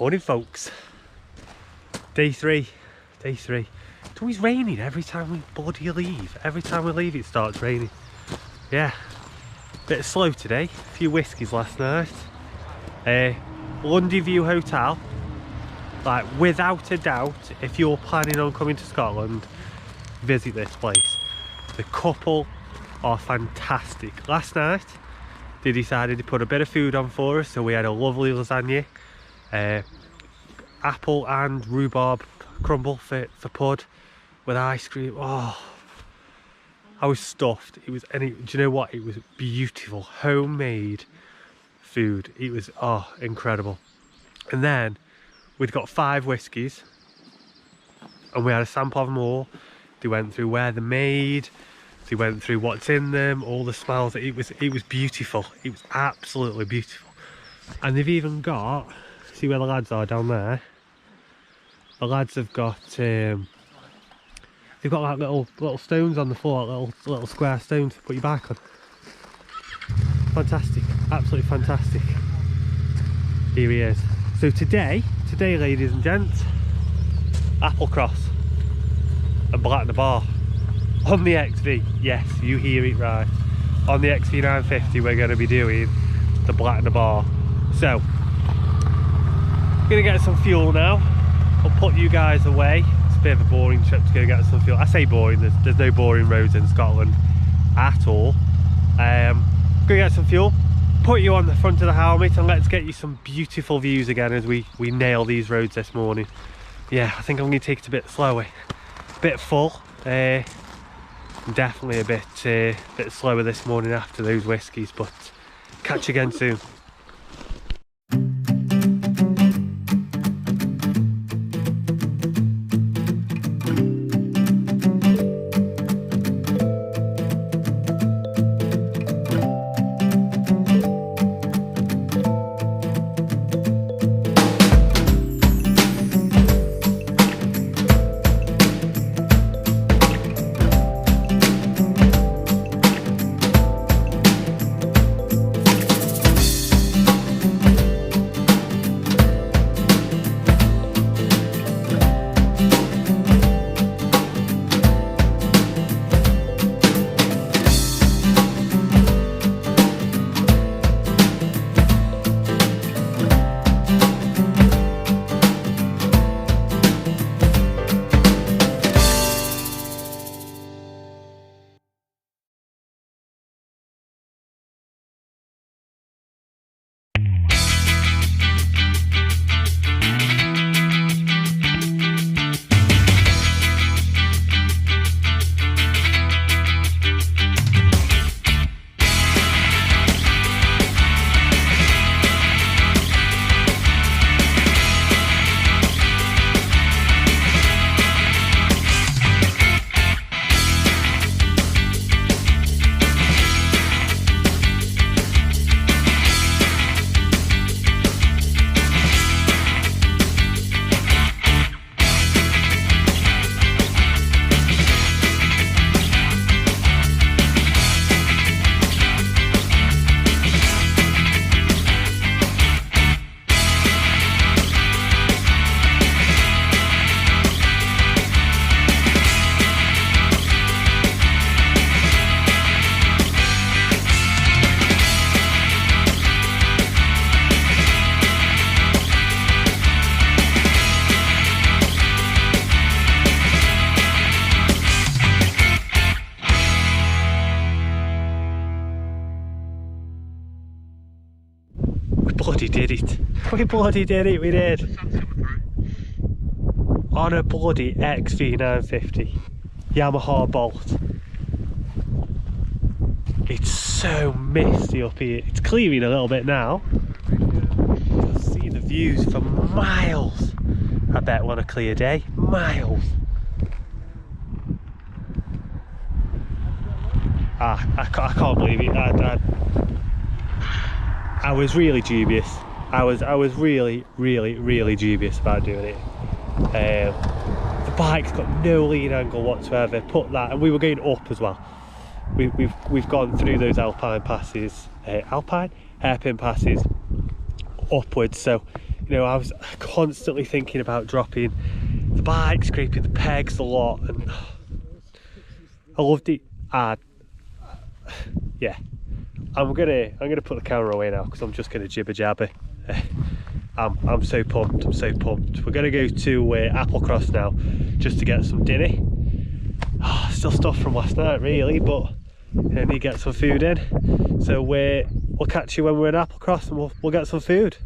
Morning folks. Day three. It's always raining every time we bloody leave. Every time we leave it starts raining. Yeah. Bit slow today. A few whiskies last night. Lundy View Hotel. Like without a doubt, if you're planning on coming to Scotland, visit this place. The couple are fantastic. Last night they decided to put a bit of food on for us, so we had a lovely lasagna, apple and rhubarb crumble for pud with ice cream. Oh, I was stuffed. Do you know what? It was beautiful, homemade food. It was incredible. And then we'd got 5 whiskies and we had a sample of them all. They went through where they're made, they went through what's in them, all the smells. It was beautiful. It was absolutely beautiful. And they've even got, see where the lads are down there? The lads have got they've got like little stones on the floor, little square stones to put your bike on. Fantastic, absolutely fantastic. Here he is. So today ladies and gents, Applecross and Bealach-na-Ba on the XV. Yes, you hear it right. On the XV950 we're going to be doing the Bealach-na-Ba. So I'm going to get some fuel now. I'll put you guys away. It's a bit of a boring trip to go get some fuel. I say boring, there's no boring roads in Scotland at all. Go get some fuel, put you on the front of the helmet, and let's get you some beautiful views again as we nail these roads this morning. Yeah, I think I'm going to take it a bit slower, a bit full, definitely a bit slower this morning after those whiskies, but catch you again soon. We bloody did it, we did. On a bloody XV950 Yamaha Bolt. It's so misty up here. It's clearing a little bit now. Just see the views for miles. I bet on a clear day, miles. I can't believe it. I was really dubious. I was really dubious about doing it. The bike's got no lean angle whatsoever. Put that, and we were going up as well. We've gone through those hairpin passes upwards, so you know, I was constantly thinking about dropping the bike, scraping the pegs a lot, and I loved it. Yeah, I'm gonna put the camera away now because I'm just gonna jibber jabber. I'm so pumped. I'm so pumped. We're gonna go to Applecross now just to get some dinner. Still stuff from last night really, but I need to get some food in. So we'll catch you when we're in Applecross, and we'll get some food.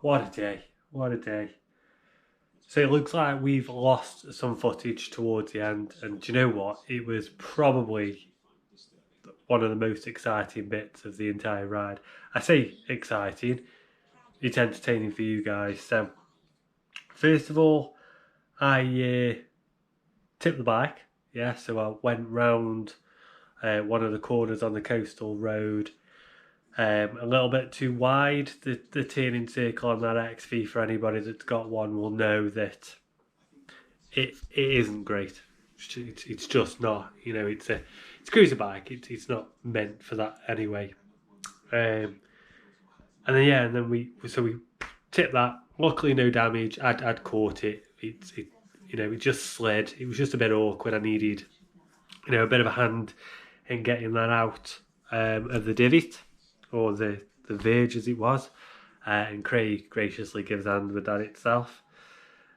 what a day, what a day. So it looks like we've lost some footage towards the end, and do you know what? It was probably one of the most exciting bits of the entire ride. I say exciting, it's entertaining for you guys. So, first of all, I tipped the bike, yeah, so I went round one of the corners on the coastal road, a little bit too wide. The turning circle on that XV, for anybody that's got one, will know that it isn't great. It's just not. You know, it's a cruiser bike. It's not meant for that anyway. And then we tipped that. Luckily, no damage. I'd caught it. It just slid. It was just a bit awkward. I needed, a bit of a hand in getting that out of the divot, or the verge as it was. And Craig graciously gives hand with that itself.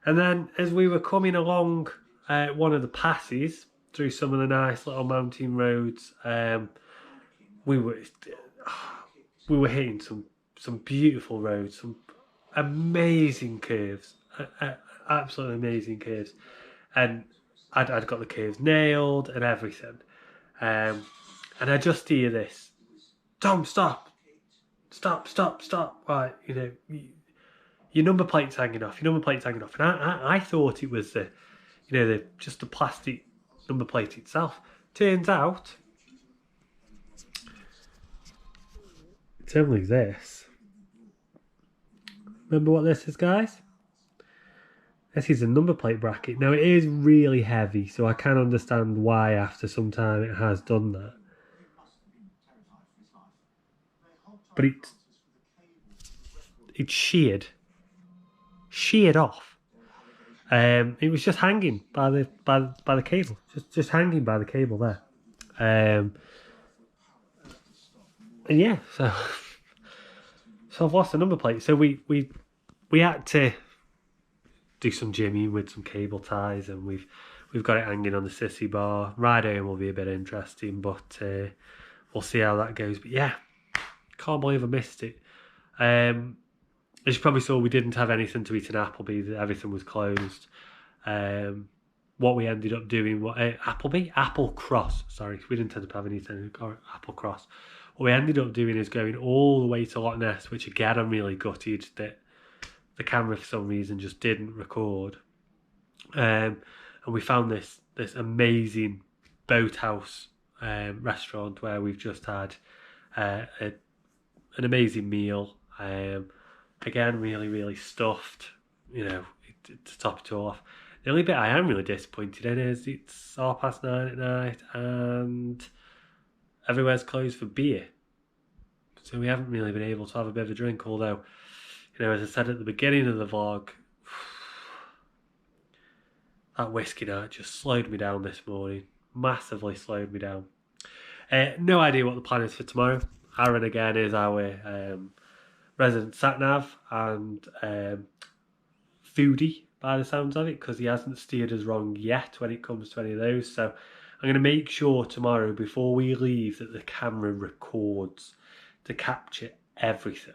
And then as we were coming along one of the passes through some of the nice little mountain roads, we were hitting some beautiful roads, some amazing curves, absolutely amazing curves, and I'd got the curves nailed and everything, and I just hear this, Tom, stop, right, your number plate's hanging off, and I thought it was just the plastic number plate itself. Turns out it's only this. Remember what this is, guys? This is a number plate bracket. Now, it is really heavy, so I can understand why after some time it has done that. But it's sheared off. It was just hanging by the cable, just hanging by the cable there. And yeah, so I've lost the number plate. So we had to do some jimmying with some cable ties, and we've got it hanging on the sissy bar. Ride home will be a bit interesting, but we'll see how that goes. But yeah, can't believe I missed it. As you probably saw, we didn't have anything to eat in Appleby. Everything was closed. What we ended up doing, Applecross. Sorry, we didn't end up having anything at Applecross. What we ended up doing is going all the way to Loch Ness, which again I'm really gutted that the camera for some reason just didn't record. And we found this amazing boathouse restaurant where we've just had an amazing meal. Again, really stuffed, to top it all off. The only bit I am really disappointed in is it's 9:30 at night and everywhere's closed for beer. So we haven't really been able to have a bit of a drink, although, as I said at the beginning of the vlog, that whiskey night just slowed me down this morning. Massively slowed me down. No idea what the plan is for tomorrow. Aaron, again, is our resident sat-nav and foodie by the sounds of it, because he hasn't steered us wrong yet when it comes to any of those. So I'm going to make sure tomorrow before we leave that the camera records to capture everything.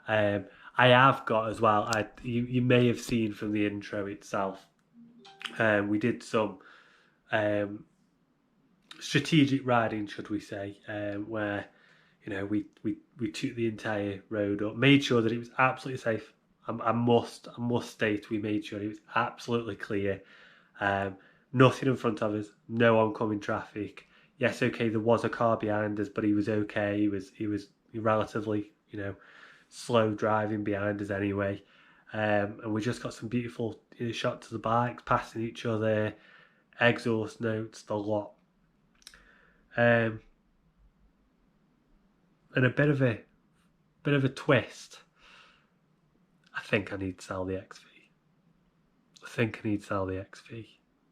I have got as well, you may have seen from the intro itself, we did some strategic riding, should we say, where we took the entire road up, made sure that it was absolutely safe. I must state we made sure it was absolutely clear. Nothing in front of us, no oncoming traffic. Yes, okay, there was a car behind us, but he was okay. He was relatively, slow driving behind us anyway. And we just got some beautiful shots of the bikes passing each other, exhaust notes, the lot. And a bit of a twist. I think I need to sell the XV.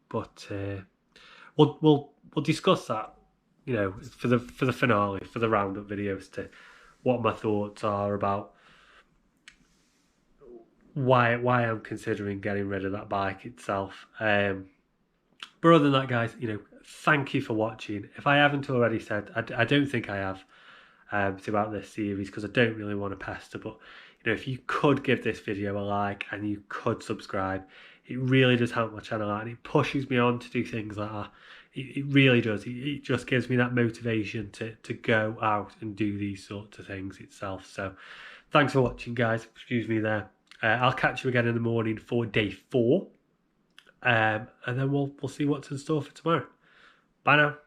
But we'll discuss that, for the finale, for the roundup videos, to what my thoughts are about why I'm considering getting rid of that bike itself. But other than that, guys, thank you for watching. If I haven't already said, I don't think I have, throughout this series, because I don't really want to pester, but You know, if you could give this video a like and you could subscribe, it really does help my channel out, and it pushes me on to do things like that. It really does. It just gives me that motivation to go out and do these sorts of things itself. So thanks for watching, guys. Excuse me there. I'll catch you again in the morning for day 4. And then we'll see what's in store for tomorrow. Bye now.